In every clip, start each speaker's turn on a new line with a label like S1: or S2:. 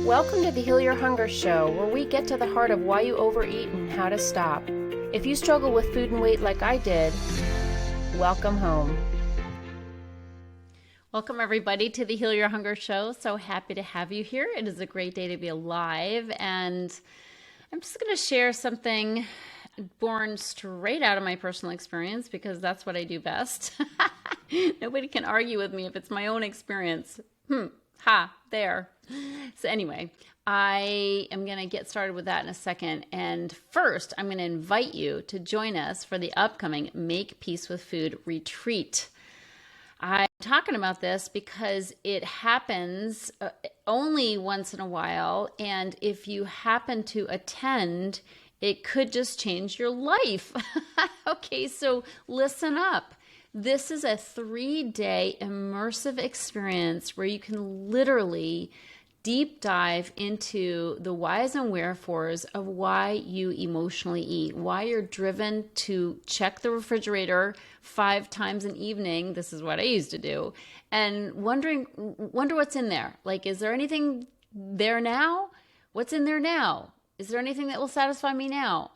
S1: Welcome to the Heal Your Hunger Show, where we get to the heart of why you overeat and how to stop. If you struggle with food and weight like I did, welcome home.
S2: Welcome everybody to the Heal Your Hunger Show. So happy to have you here. It is a great day to be alive, and I'm just going to share something born straight out of my personal experience because that's what I do best. Nobody can argue with me if it's my own experience. There. So anyway, I am going to get started with that in a second. And first, I'm going to invite you to join us for the upcoming Make Peace with Food retreat. I'm talking about this because it happens only once in a while. And if you happen to attend, it could just change your life. Okay, so listen up. This is a 3-day immersive experience where you can literally deep dive into the whys and wherefores of why you emotionally eat, why you're driven to check the refrigerator 5 times an evening. This is what I used to do. And wonder what's in there. Like, is there anything there now? What's in there now? Is there anything that will satisfy me now?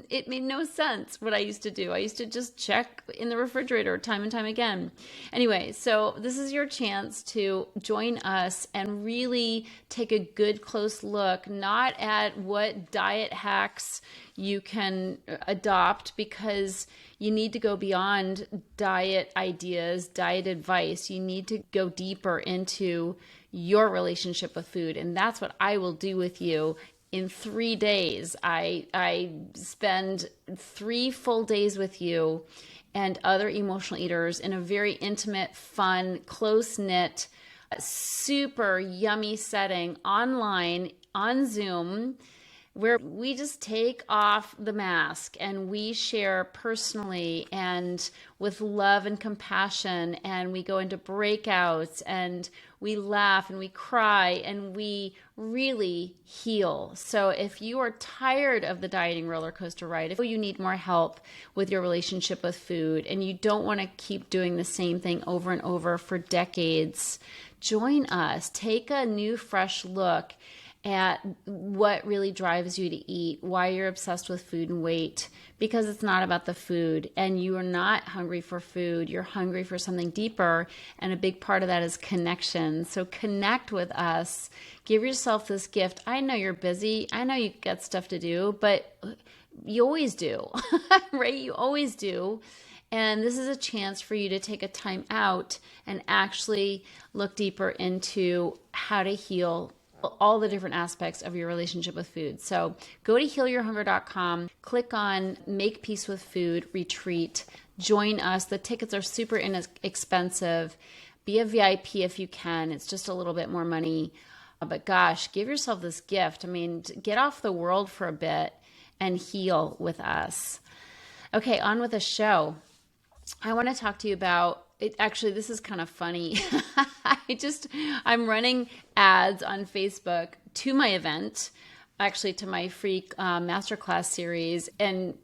S2: It made no sense what I used to do. I used to just check in the refrigerator time and time again. Anyway, so this is your chance to join us and really take a good close look, not at what diet hacks you can adopt, because you need to go beyond diet ideas, diet advice. You need to go deeper into your relationship with food. And that's what I will do with you. In 3 days, I spend 3 full days with you and other emotional eaters in a very intimate, fun, close-knit, super yummy setting online on Zoom, where we just take off the mask and we share personally and with love and compassion, and we go into breakouts and we laugh and we cry and we really heal. So if you are tired of the dieting roller coaster ride, if you need more help with your relationship with food and you don't want to keep doing the same thing over and over for decades, join us. Take a new, fresh look at what really drives you to eat, why you're obsessed with food and weight, because it's not about the food, and you are not hungry for food. You're hungry for something deeper, and a big part of that is connection. So connect with us. Give yourself this gift. I know you're busy. I know you got stuff to do, but you always do, right? You always do. And this is a chance for you to take a time out and actually look deeper into how to heal all the different aspects of your relationship with food. So go to healyourhunger.com, click on Make Peace with Food Retreat, join us. The tickets are super inexpensive. Be a VIP if you can. It's just a little bit more money. But gosh, give yourself this gift. I mean, get off the world for a bit and heal with us. Okay, on with the show. I want to talk to you about it. Actually, this is kind of funny. I'm running ads on Facebook to my event, actually to my free masterclass series. And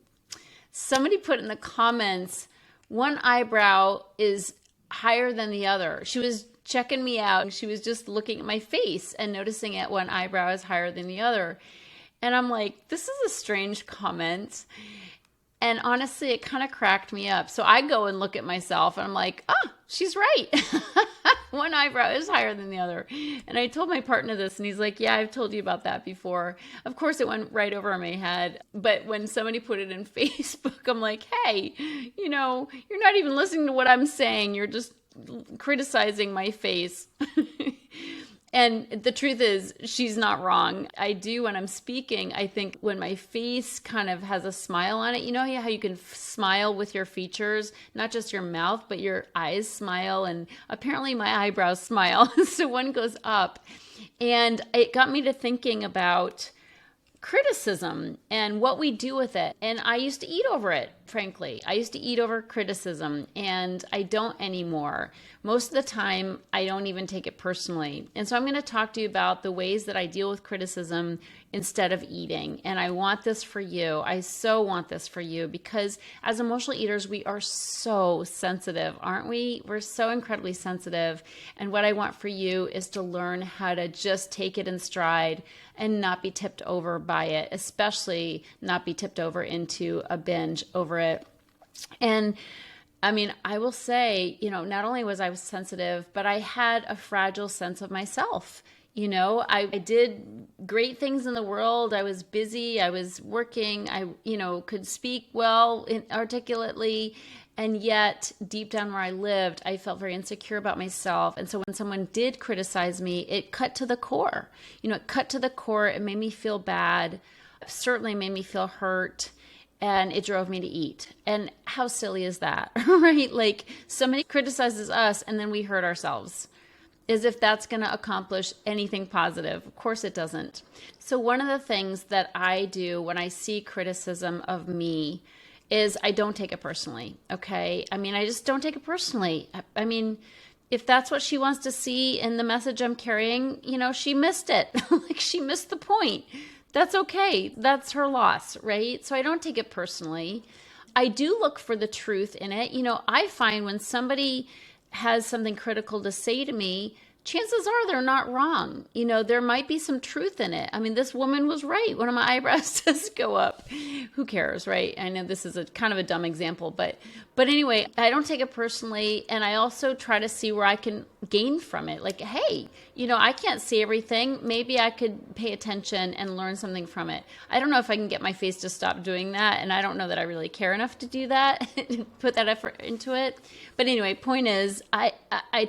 S2: somebody put in the comments, one eyebrow is higher than the other. She was checking me out. She was just looking at my face and noticing that one eyebrow is higher than the other. And I'm like, this is a strange comment. And honestly, it kind of cracked me up. So I go and look at myself and I'm like, she's right. One eyebrow is higher than the other. And I told my partner this and he's like, yeah, I've told you about that before. Of course, it went right over my head. But when somebody put it in Facebook, I'm like, hey, you're not even listening to what I'm saying. You're just criticizing my face. And the truth is, she's not wrong. I do, when I'm speaking, I think when my face kind of has a smile on it, you know how you can smile with your features, not just your mouth, but your eyes smile. And apparently my eyebrows smile. So one goes up. And it got me to thinking about criticism and what we do with it. And I used to eat over it. frankly. I used to eat over criticism, and I don't anymore. Most of the time, I don't even take it personally. And so I'm going to talk to you about the ways that I deal with criticism instead of eating. And I want this for you. I so want this for you, because as emotional eaters, we are so sensitive, aren't we? We're so incredibly sensitive. And what I want for you is to learn how to just take it in stride and not be tipped over by it, especially not be tipped over into a binge over it. And I mean, I will say, not only was I sensitive, but I had a fragile sense of myself. I did great things in the world. I was busy. I was working. I, could speak well, articulately. And yet, deep down where I lived, I felt very insecure about myself. And so when someone did criticize me, it cut to the core. It cut to the core. It made me feel bad. It certainly made me feel hurt. And it drove me to eat. And how silly is that, right? Like, somebody criticizes us and then we hurt ourselves, as if that's going to accomplish anything positive. Of course it doesn't. So one of the things that I do when I see criticism of me is I don't take it personally, okay? I mean, I just don't take it personally. I mean, if that's what she wants to see in the message I'm carrying, she missed it. Like, she missed the point. That's okay. That's her loss, right? So I don't take it personally. I do look for the truth in it. I find when somebody has something critical to say to me, chances are they're not wrong. There might be some truth in it. I mean, this woman was right. One of my eyebrows does go up. Who cares, right? I know this is a kind of a dumb example, but anyway, I don't take it personally. And I also try to see where I can gain from it. Like, hey, I can't see everything. Maybe I could pay attention and learn something from it. I don't know if I can get my face to stop doing that. And I don't know that I really care enough to do that, put that effort into it. But anyway, point is, I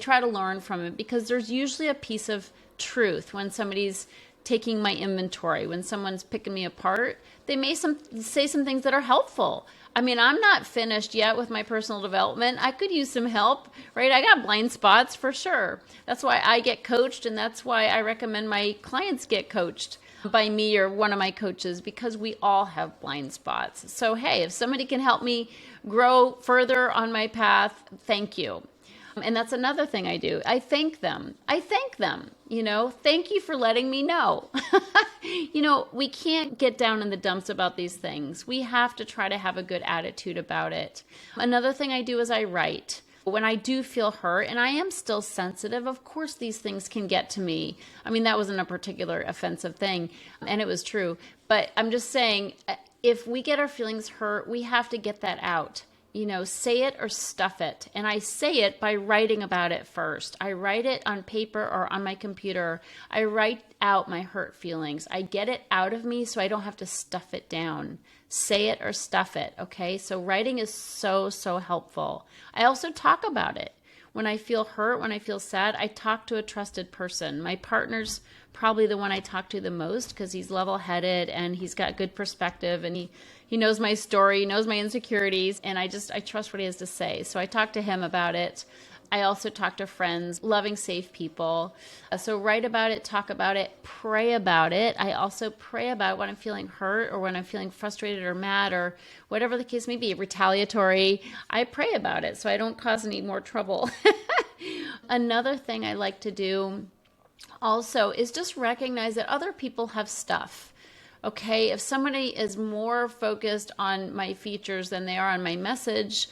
S2: try to learn from it, because there's usually a piece of truth when somebody's taking my inventory. When someone's picking me apart, they may say some things that are helpful. I mean, I'm not finished yet with my personal development. I could use some help, right? I got blind spots for sure. That's why I get coached, and that's why I recommend my clients get coached by me or one of my coaches, because we all have blind spots. So, hey, if somebody can help me grow further on my path, thank you. And that's another thing I do. I thank them. Thank you for letting me know. We can't get down in the dumps about these things. We have to try to have a good attitude about it. Another thing I do is I write. When I do feel hurt, and I am still sensitive, of course these things can get to me. I mean, that wasn't a particular offensive thing, and it was true. But I'm just saying, if we get our feelings hurt, we have to get that out. Say it or stuff it. And I say it by writing about it first. I write it on paper or on my computer. I write out my hurt feelings. I get it out of me so I don't have to stuff it down. Say it or stuff it, okay? So writing is so, so helpful. I also talk about it. When I feel hurt, when I feel sad, I talk to a trusted person. My partner's probably the one I talk to the most, because he's level-headed and he's got good perspective, and he knows my story, knows my insecurities, and I trust what he has to say. So I talk to him about it. I also talk to friends, loving, safe people. So write about it, talk about it, pray about it. I also pray about when I'm feeling hurt or when I'm feeling frustrated or mad or whatever the case may be, retaliatory. I pray about it so I don't cause any more trouble. Another thing I like to do also is just recognize that other people have stuff. Okay, if somebody is more focused on my features than they are on my message,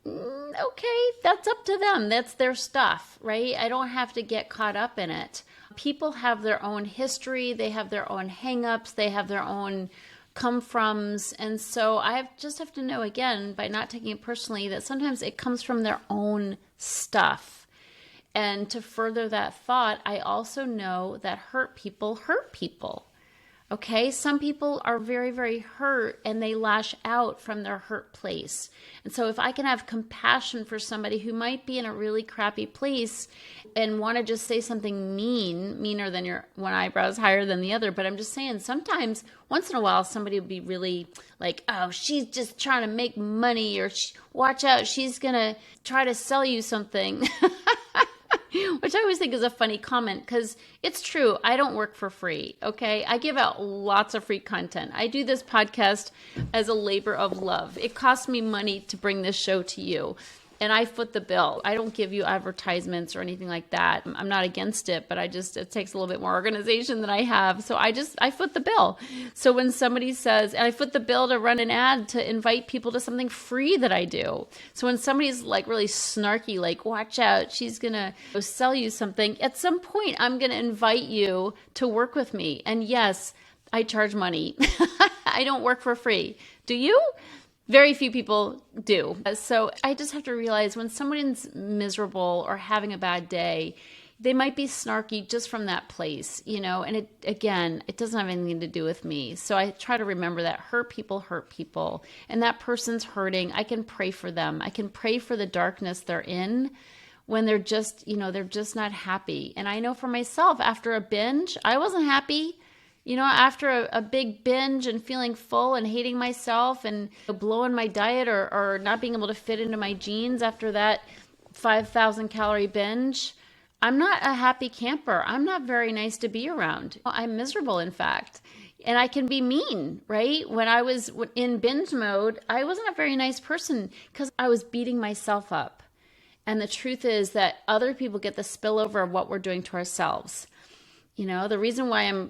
S2: okay, that's up to them. That's their stuff, right? I don't have to get caught up in it. People have their own history. They have their own hang-ups. They have their own come-froms. And so I just have to know, again, by not taking it personally, that sometimes it comes from their own stuff. And to further that thought, I also know that hurt people hurt people. Okay, some people are very, very hurt and they lash out from their hurt place. And so if I can have compassion for somebody who might be in a really crappy place and want to just say something meaner than your one eyebrow is higher than the other, but I'm just saying sometimes once in a while somebody will be really like, oh, she's just trying to make money, or watch out, she's going to try to sell you something. which I always think is a funny comment because it's true. I don't work for free, okay? I give out lots of free content. I do this podcast as a labor of love. It costs me money to bring this show to you, and I foot the bill. I don't give you advertisements or anything like that. I'm not against it, but it takes a little bit more organization than I have. So I foot the bill. So when somebody says, and I foot the bill to run an ad to invite people to something free that I do. So when somebody's like really snarky, like, watch out, she's going to sell you something, at some point I'm going to invite you to work with me. And yes, I charge money. I don't work for free. Do you? Very few people do. So I just have to realize when someone's miserable or having a bad day, they might be snarky just from that place, and it doesn't have anything to do with me. So I try to remember that hurt people, and that person's hurting. I can pray for them. I can pray for the darkness they're in when they're just not happy. And I know for myself, after a binge, I wasn't happy. After a big binge and feeling full and hating myself and blowing my diet or not being able to fit into my jeans after that 5,000 calorie binge, I'm not a happy camper. I'm not very nice to be around. I'm miserable, in fact. And I can be mean, right? When I was in binge mode, I wasn't a very nice person because I was beating myself up. And the truth is that other people get the spillover of what we're doing to ourselves. The reason why I'm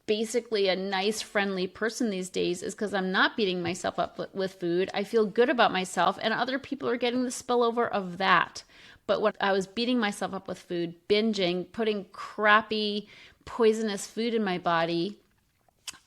S2: basically a nice, friendly person these days is because I'm not beating myself up with food. I feel good about myself, and other people are getting the spillover of that. But when I was beating myself up with food, binging, putting crappy, poisonous food in my body,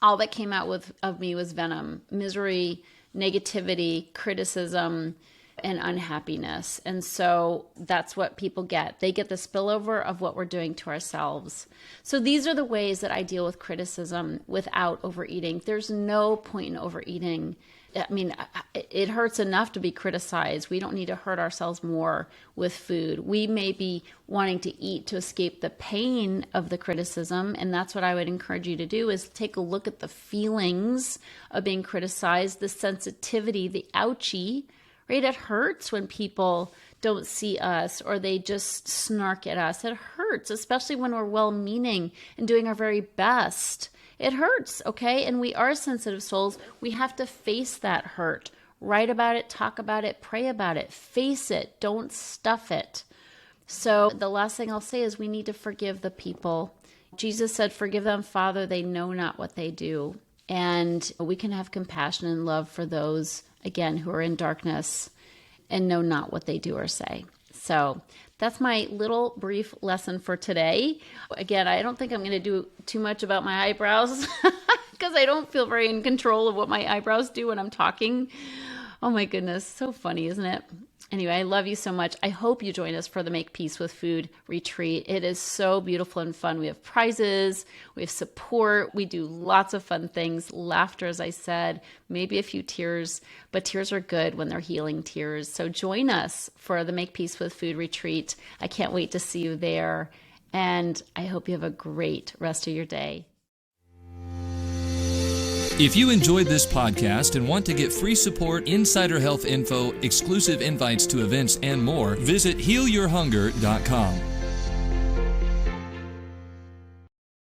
S2: all that came out of me was venom, misery, negativity, criticism, and unhappiness. And so that's what people get. They get the spillover of what we're doing to ourselves. So these are the ways that I deal with criticism without overeating. There's no point in overeating. I mean, it hurts enough to be criticized. We don't need to hurt ourselves more with food. We may be wanting to eat to escape the pain of the criticism. And that's what I would encourage you to do, is take a look at the feelings of being criticized, the sensitivity, the ouchie. Right? It hurts when people don't see us or they just snark at us. It hurts, especially when we're well-meaning and doing our very best. It hurts, okay? And we are sensitive souls. We have to face that hurt. Write about it, talk about it, pray about it. Face it. Don't stuff it. So the last thing I'll say is we need to forgive the people. Jesus said, "Forgive them, Father, they know not what they do." And we can have compassion and love for those, again, who are in darkness and know not what they do or say. So that's my little brief lesson for today. Again, I don't think I'm going to do too much about my eyebrows because I don't feel very in control of what my eyebrows do when I'm talking. Oh my goodness, so funny, isn't it? Anyway, I love you so much. I hope you join us for the Make Peace with Food retreat. It is so beautiful and fun. We have prizes, we have support, we do lots of fun things, laughter, as I said, maybe a few tears, but tears are good when they're healing tears. So join us for the Make Peace with Food retreat. I can't wait to see you there, and I hope you have a great rest of your day.
S3: If you enjoyed this podcast and want to get free support, insider health info, exclusive invites to events, and more, visit healyourhunger.com.